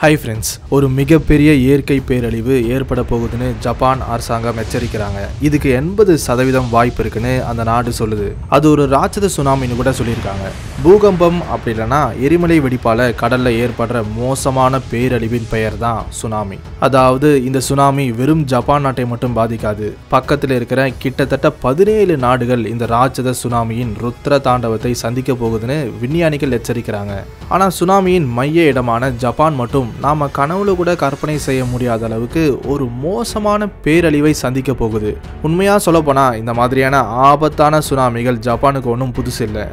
Hi friends, ஒரு மிகப்பெரிய இயற்கை பேரழிவு ஏற்பட போகுதுன்னு ஜப்பான் அரசாங்கம் எச்சரிக்கிறாங்க. இதுக்கு 80% வாய்ப்பு இருக்குன்னு அந்த நாடு சொல்லுது. அது ஒரு ராட்சத சுனாமின்னு கூட சொல்லியிருக்காங்க. பூகம்பம் அப்படி இல்லைன்னா எரிமலை வெடிப்பால கடல்ல ஏற்படுற மோசமான பேரழிவின் பெயர் தான் சுனாமி. அதாவது இந்த சுனாமி வெறும் ஜப்பான் நாட்டை மட்டும் பாதிக்காது. பக்கத்தில் இருக்கிற கிட்டத்தட்ட 17 நாடுகள் இந்த ராட்சத சுனாமியின் ருத்ர தாண்டவத்தை சந்திக்க போகுதுன்னு விஞ்ஞானிகள் எச்சரிக்கிறாங்க. ஆனா சுனாமியின் மைய இடமான ஜப்பான் மட்டும் நாம கனவுல கூட கற்பனை செய்ய முடியாத அளவுக்கு ஒரு மோசமான பேரழிவை சந்திக்க போகுது. உண்மையா சொல்லப்போனா இந்த மாதிரியான ஆபத்தான சுனாமிகள் ஜப்பானுக்கு ஒன்றும் புதுசு இல்லை.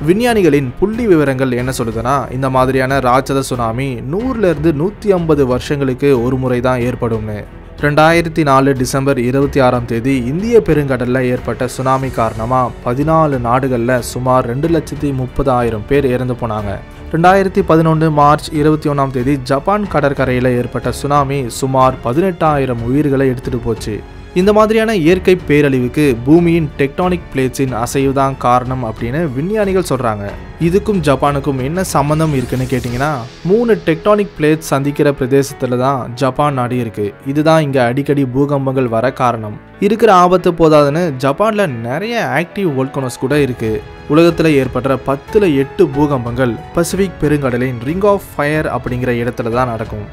விஞ்ஞானிகளின் புள்ளி விவரங்கள் என்ன சொல்லுதுன்னா, இந்த மாதிரியான ராட்சத சுனாமி 100 to 150 வருஷங்களுக்கு ஒரு முறை தான் ஏற்படும்னு. 2004 டிசம்பர் 26 இந்திய பெருங்கடல்ல ஏற்பட்ட சுனாமி காரணமா 14 நாடுகள்ல சுமார் 2,30,000 பேர் இறந்து போனாங்க. 2011 மார்ச் 21 ஜப்பான் கடற்கரையில் ஏற்பட்ட சுனாமி சுமார் 18,000 உயிர்களை எடுத்துட்டு போச்சு. இந்த மாதிரியான இயற்கை பேரழிவுக்கு பூமியின் டெக்டானிக் பிளேட்ஸின் அசைவு தான் காரணம் அப்படின்னு விஞ்ஞானிகள் சொல்றாங்க. இதுக்கும் ஜப்பானுக்கும் என்ன சம்பந்தம் இருக்குன்னு கேட்டிங்கன்னா, 3 டெக்டானிக் பிளேட்ஸ் சந்திக்கிற பிரதேசத்துல தான் ஜப்பான் நாடு இருக்கு. இதுதான் இங்க அடிக்கடி பூகம்பங்கள் வர காரணம். இருக்கிற ஆபத்து போதாதுன்னு ஜப்பான்ல நிறைய ஆக்டிவ் வோல்கனோஸ் கூட இருக்கு. உலகத்துல ஏற்பட்ட 10ல் 8 பூகம்பங்கள் பசிபிக் பெருங்கடலின் ரிங் ஆஃப் ஃபயர் அப்படிங்கிற இடத்துல தான் நடக்கும்.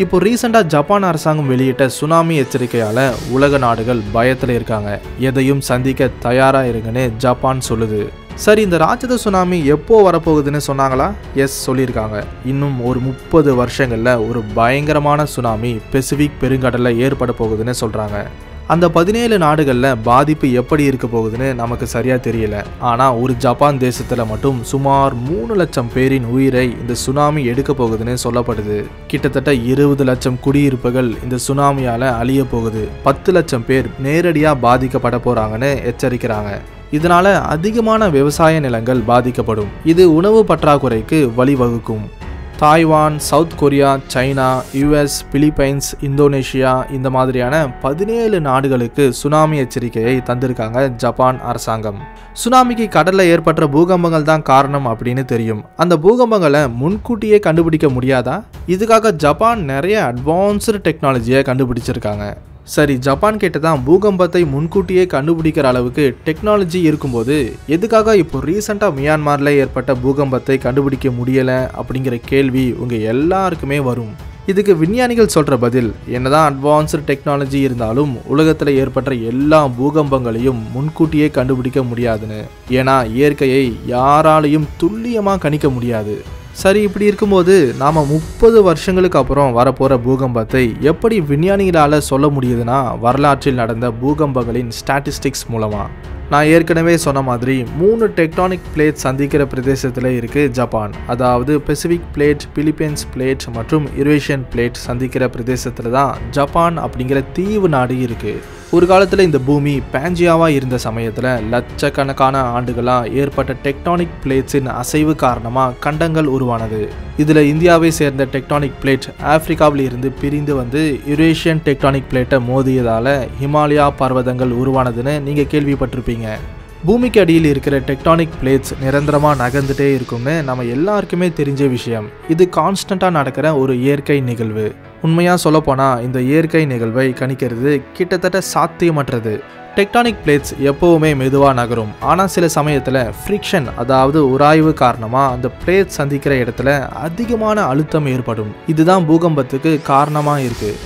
இப்போ ரீசெண்டாக ஜப்பான் அரசாங்கம் வெளியிட்ட சுனாமி எச்சரிக்கையால் உலக நாடுகள் பயத்தில் இருக்காங்க. எதையும் சந்திக்க தயாராக இருங்கன்னு ஜப்பான் சொல்லுது. சரி, இந்த ராட்சத சுனாமி எப்போ வரப்போகுதுன்னு சொன்னாங்களா? எஸ், சொல்லியிருக்காங்க. இன்னும் ஒரு 30 வருஷங்களில் ஒரு பயங்கரமான சுனாமி பசிபிக் பெருங்கடலில் ஏற்பட போகுதுன்னு சொல்கிறாங்க. அந்த 17 நாடுகளில் பாதிப்பு எப்படி இருக்க போகுதுன்னு நமக்கு சரியாக தெரியல. ஆனால் ஒரு ஜப்பான் தேசத்தில் மட்டும் சுமார் 3 லட்சம் பேரின் உயிரை இந்த சுனாமி எடுக்க போகுதுன்னு சொல்லப்படுது. கிட்டத்தட்ட 20 லட்சம் குடியிருப்புகள் இந்த சுனாமியால் அழிய போகுது. 10 லட்சம் பேர் நேரடியாக பாதிக்கப்பட போகிறாங்கன்னு எச்சரிக்கிறாங்க. இதனால அதிகமான விவசாய நிலங்கள் பாதிக்கப்படும். இது உணவு பற்றாக்குறைக்கு வழிவகுக்கும். Taiwan, south Korea, China, US, Philippines, Indonesia இந்த மாதிரியான 17 நாடுகளுக்கு சுனாமி எச்சரிக்கையை தந்திருக்காங்க ஜப்பான் அரசாங்கம். சுனாமிக்கு கடலில் ஏற்பட்ட பூகம்பங்கள் தான் காரணம் அப்படின்னு தெரியும். அந்த பூகம்பங்களை முன்கூட்டியே கண்டுபிடிக்க முடியாதா? இதுக்காக ஜப்பான் நிறைய அட்வான்ஸ்டு டெக்னாலஜியை கண்டுபிடிச்சிருக்காங்க. சரி, ஜப்பான் கிட்ட தான் பூகம்பத்தை முன்கூட்டியே கண்டுபிடிக்கிற அளவுக்கு டெக்னாலஜி இருக்கும்போது எதுக்காக இப்போ ரீசெண்டாக மியான்மரில் ஏற்பட்ட பூகம்பத்தை கண்டுபிடிக்க முடியலை அப்படிங்கிற கேள்வி உங்கள் எல்லாருக்குமே வரும். இதுக்கு விஞ்ஞானிகள் சொல்கிற பதில், என்னதான் அட்வான்ஸ்டு டெக்னாலஜி இருந்தாலும் உலகத்தில் ஏற்பட்ட எல்லா பூகம்பங்களையும் முன்கூட்டியே கண்டுபிடிக்க முடியாதுன்னு. ஏன்னா இயற்கையை யாராலையும் துல்லியமாக கணிக்க முடியாது. சரி, இப்படி இருக்கும்போது நாம் 30 வருஷங்களுக்கு அப்புறம் வரப்போகிற பூகம்பத்தை எப்படி விஞ்ஞானிகளால் சொல்ல முடியுதுன்னா, வரலாற்றில் நடந்த பூகம்பங்களின் ஸ்டாட்டிஸ்டிக்ஸ் மூலமாக. நான் ஏற்கனவே சொன்ன மாதிரி 3 டெக்டானிக் பிளேட் சந்திக்கிற பிரதேசத்தில் இருக்குது ஜப்பான். அதாவது பசிபிக் பிளேட், பிலிப்பைன்ஸ் பிளேட் மற்றும் யுரேஷியன் பிளேட் சந்திக்கிற பிரதேசத்தில் தான் ஜப்பான் அப்படிங்கிற தீவு நாடு இருக்குது. ஒரு காலத்தில் இந்த பூமி பேஞ்சியாவாக இருந்த சமயத்தில் லட்சக்கணக்கான ஆண்டுகளாக ஏற்பட்ட டெக்டானிக் பிளேட்ஸின் அசைவு காரணமாக கண்டங்கள் உருவானது. இதில் இந்தியாவை சேர்ந்த டெக்டானிக் பிளேட் ஆப்பிரிக்காவில் இருந்து பிரிந்து வந்து யுரேஷியன் டெக்டானிக் பிளேட்டை மோதியதால் ஹிமாலயா பர்வதங்கள் உருவானதுன்னு நீங்கள் கேள்விப்பட்டிருப்பீங்க. பூமிக்கு அடியில் இருக்கிற டெக்டானிக் பிளேட்ஸ் நிரந்தரமாக நகர்ந்துட்டே இருக்கும்னு நம்ம எல்லாருக்குமே தெரிஞ்ச விஷயம். இது கான்ஸ்டண்ட்டாக நடக்கிற ஒரு இயற்கை நிகழ்வு. உண்மையாக சொல்லப்போனால் இந்த இயற்கை நிகழ்வை கணிக்கிறது கிட்டத்தட்ட சாத்தியமற்றது. டெக்டானிக் பிளேட்ஸ் எப்போவுமே மெதுவாக நகரும். ஆனால் சில சமயத்தில் ஃப்ரிக்ஷன், அதாவது உராய்வு காரணமாக அந்த பிளேட் சந்திக்கிற இடத்துல அதிகமான அழுத்தம் ஏற்படும். இதுதான் பூகம்பத்துக்கு காரணமாக இருக்குது.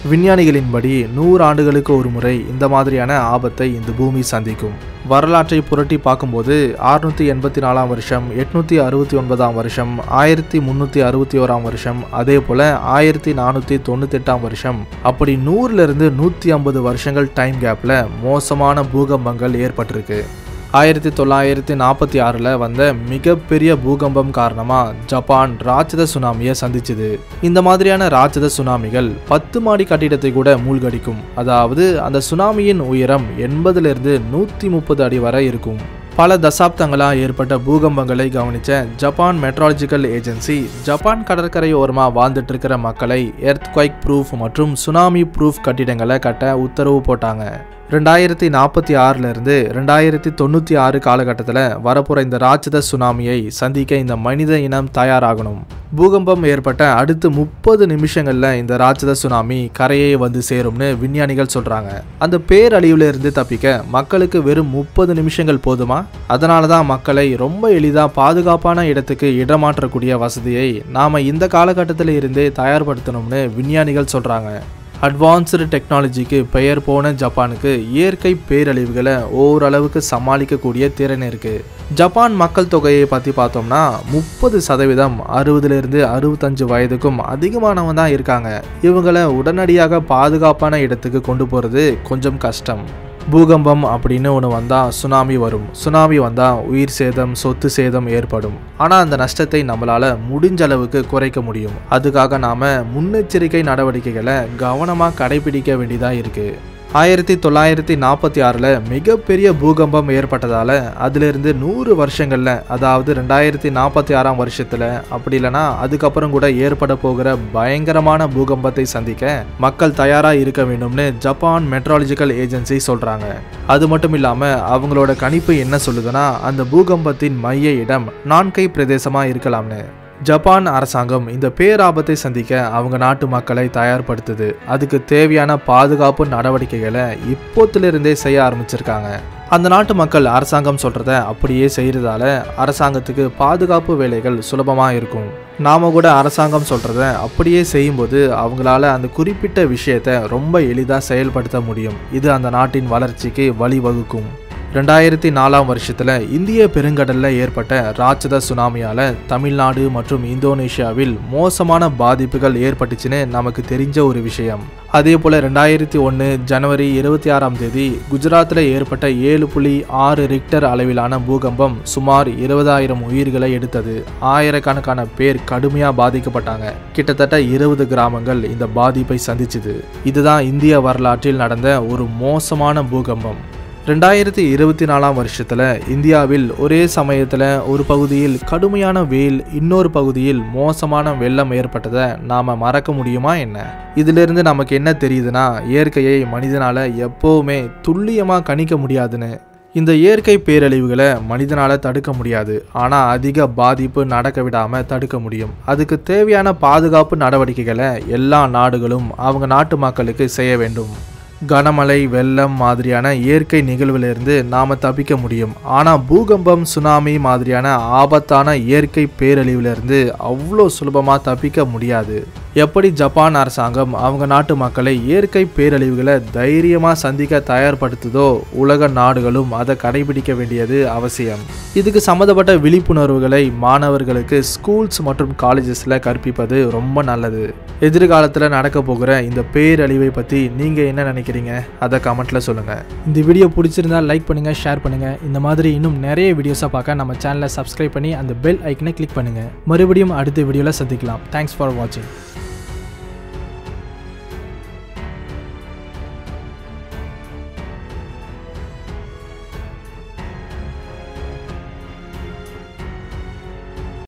விஞ்ஞானிகளின்படி 100 ஆண்டுகளுக்கு ஒரு முறை இந்த மாதிரியான ஆபத்தை இந்த பூமி சந்திக்கும். வரலாற்றை புரட்டி பார்க்கும்போது 684 வருஷம், 869 வருஷம், 1361 வருஷம், அதே போல் 1498 வருஷம், அப்படி 100 to 150 வருஷங்கள் டைம் கேப்பில் மோசமான பூகம்பங்கள் ஏற்பட்டிருக்கு. 1946 வந்த மிகப்பெரிய பூகம்பம் காரணமாக ஜப்பான் ராட்சத சுனாமியை சந்திச்சுது. இந்த மாதிரியான ராட்சத சுனாமிகள் 10 மாடி கட்டிடத்தை கூட மூழ்கடிக்கும். அதாவது அந்த சுனாமியின் உயரம் 80 to 130 அடி வரை இருக்கும். பல தசாப்தங்களாக ஏற்பட்ட பூகம்பங்களை கவனித்த ஜப்பான் மெட்ராலஜிக்கல் ஏஜென்சி ஜப்பான் கடற்கரை ஓரமாக வாழ்ந்துட்டு இருக்கிற மக்களை எர்த்குவைக் ப்ரூஃப் மற்றும் சுனாமி ப்ரூஃப் கட்டிடங்களை கட்ட உத்தரவு போட்டாங்க. 2046 இருந்து 2096 காலகட்டத்தில் வரப்போற இந்த ராட்சத சுனாமியை சந்திக்க இந்த மனித இனம் தயாராகணும். பூகம்பம் ஏற்பட்ட அடுத்து 30 நிமிஷங்கள்ல இந்த ராட்சத சுனாமி கரையை வந்து சேரும்னு விஞ்ஞானிகள் சொல்றாங்க. அந்த பேரழிவுல இருந்து தப்பிக்க மக்களுக்கு வெறும் 30 நிமிஷங்கள் போதுமா? அதனாலதான் மக்களை ரொம்ப எளிதா பாதுகாப்பான இடத்துக்கு இடமாற்றக்கூடிய வசதியை நாம இந்த காலகட்டத்தில் இருந்தே தயார்படுத்தணும்னு விஞ்ஞானிகள் சொல்றாங்க. அட்வான்ஸ்டு டெக்னாலஜிக்கு பெயர் போன ஜப்பானுக்கு இயற்கை பேரழிவுகளை ஓரளவுக்கு சமாளிக்கக்கூடிய திறன் இருக்கு. ஜப்பான் மக்கள் தொகையை பற்றி பார்த்தோம்னா 30% 60 65 வயதுக்கும் அதிகமானவங்க தான் இருக்காங்க. இவங்களை உடனடியாக பாதுகாப்பான இடத்துக்கு கொண்டு போகிறது கொஞ்சம் கஷ்டம். பூகம்பம் அப்படின்னு ஒன்று வந்தால் சுனாமி வரும். சுனாமி வந்தால் உயிர் சேதம், சொத்து சேதம் ஏற்படும். ஆனால் அந்த நஷ்டத்தை நம்மளால் முடிஞ்ச அளவுக்கு குறைக்க முடியும். அதுக்காக நாம் முன்னெச்சரிக்கை நடவடிக்கைகளை கவனமாக கடைபிடிக்க வேண்டியதாக இருக்குது. 1946 மிகப்பெரிய பூகம்பம் ஏற்பட்டதால் அதிலிருந்து 100 வருஷங்களில், அதாவது 2046 வருஷத்தில், அப்படி இல்லைனா அதுக்கப்புறம் கூட ஏற்பட போகிற பயங்கரமான பூகம்பத்தை சந்திக்க மக்கள் தயாராக இருக்க வேண்டும்னு ஜப்பான் மெட்ராலஜிக்கல் ஏஜென்சி சொல்கிறாங்க. அது மட்டும் இல்லாமல் அவங்களோட கணிப்பு என்ன சொல்லுதுன்னா, அந்த பூகம்பத்தின் மைய இடம் நான்கை பிரதேசமாக இருக்கலாம்னு. ஜப்பான் அரசாங்கம் இந்த பேராபத்தை சந்திக்க அவங்க நாட்டு மக்களை தயார்படுத்துது. அதுக்கு தேவையான பாதுகாப்பு நடவடிக்கைகளை இப்போத்திலிருந்தே செய்ய ஆரம்பிச்சிருக்காங்க. அந்த நாட்டு மக்கள் அரசாங்கம் சொல்றத அப்படியே செய்யறதால அரசாங்கத்துக்கு பாதுகாப்பு வேலைகள் சுலபமாக இருக்கும். நாம கூட அரசாங்கம் சொல்றத அப்படியே செய்யும்போது அவங்களால அந்த குறிப்பிட்ட விஷயத்தை ரொம்ப எளிதாக செயல்படுத்த முடியும். இது அந்த நாட்டின் வளர்ச்சிக்கு வழிவகுக்கும். 2004 வருஷத்தில் இந்திய பெருங்கடலில் ஏற்பட்ட ராட்சத சுனாமியால் தமிழ்நாடு மற்றும் இந்தோனேஷியாவில் மோசமான பாதிப்புகள் ஏற்பட்டுச்சுன்னு நமக்கு தெரிஞ்ச ஒரு விஷயம். அதே போல் 2001 ஜனவரி 26 குஜராத்தில் ஏற்பட்ட 7.6 ரிக்டர் அளவிலான பூகம்பம் சுமார் 20,000 உயிர்களை எடுத்தது. ஆயிரக்கணக்கான பேர் கடுமையாக பாதிக்கப்பட்டாங்க. கிட்டத்தட்ட 20 கிராமங்கள் இந்த பாதிப்பை சந்திச்சுது. இதுதான் இந்திய வரலாற்றில் நடந்த ஒரு மோசமான பூகம்பம். 2024 வருஷத்தில் இந்தியாவில் ஒரே சமயத்தில் ஒரு பகுதியில் கடுமையான வெயில், இன்னொரு பகுதியில் மோசமான வெள்ளம் ஏற்பட்டதை நாம் மறக்க முடியுமா என்ன? இதிலிருந்து நமக்கு என்ன தெரியுதுன்னா, இயற்கையை மனிதனால் எப்போவுமே துல்லியமாக கணிக்க முடியாதுன்னு. இந்த இயற்கை பேரழிவுகளை மனிதனால் தடுக்க முடியாது, ஆனால் அதிக பாதிப்பு நடக்க விடாமல் தடுக்க முடியும். அதுக்கு தேவையான பாதுகாப்பு நடவடிக்கைகளை எல்லா நாடுகளும் அவங்க நாட்டு மக்களுக்கு செய்ய வேண்டும். கனமழை, வெள்ளம் மாதிரியான இயற்கை நிகழ்விலிருந்து நாம் தப்பிக்க முடியும். ஆனால் பூகம்பம், சுனாமி மாதிரியான ஆபத்தான இயற்கை பேரழிவிலிருந்து அவ்வளோ சுலபமாக தப்பிக்க முடியாது. எப்படி ஜப்பான் அரசாங்கம் அவங்க நாட்டு மக்களை இயற்கை பேரழிவுகளை தைரியமாக சந்திக்க தயார்படுத்துதோ, உலக நாடுகளும் அதை கடைபிடிக்க வேண்டியது அவசியம். இதுக்கு சம்மந்தப்பட்ட விழிப்புணர்வுகளை மாணவர்களுக்கு ஸ்கூல்ஸ் மற்றும் காலேஜஸில் கற்பிப்பது ரொம்ப நல்லது. எதிர்காலத்தில் நடக்க போகிற இந்த பேரழிவை பற்றி நீங்கள் என்ன நினைக்கிறீங்க? அதை கமெண்ட்டில் சொல்லுங்கள். இந்த வீடியோ பிடிச்சிருந்தா லைக் பண்ணுங்கள், ஷேர் பண்ணுங்கள். இந்த மாதிரி இன்னும் நிறைய வீடியோஸை பார்க்க நம்ம சேனலை சப்ஸ்கிரைப் பண்ணி அந்த பெல் ஐக்கனை கிளிக் பண்ணுங்கள். மறுபடியும் அடுத்த வீடியோவில் சந்திக்கலாம். தேங்க்ஸ் ஃபார் வாட்சிங்.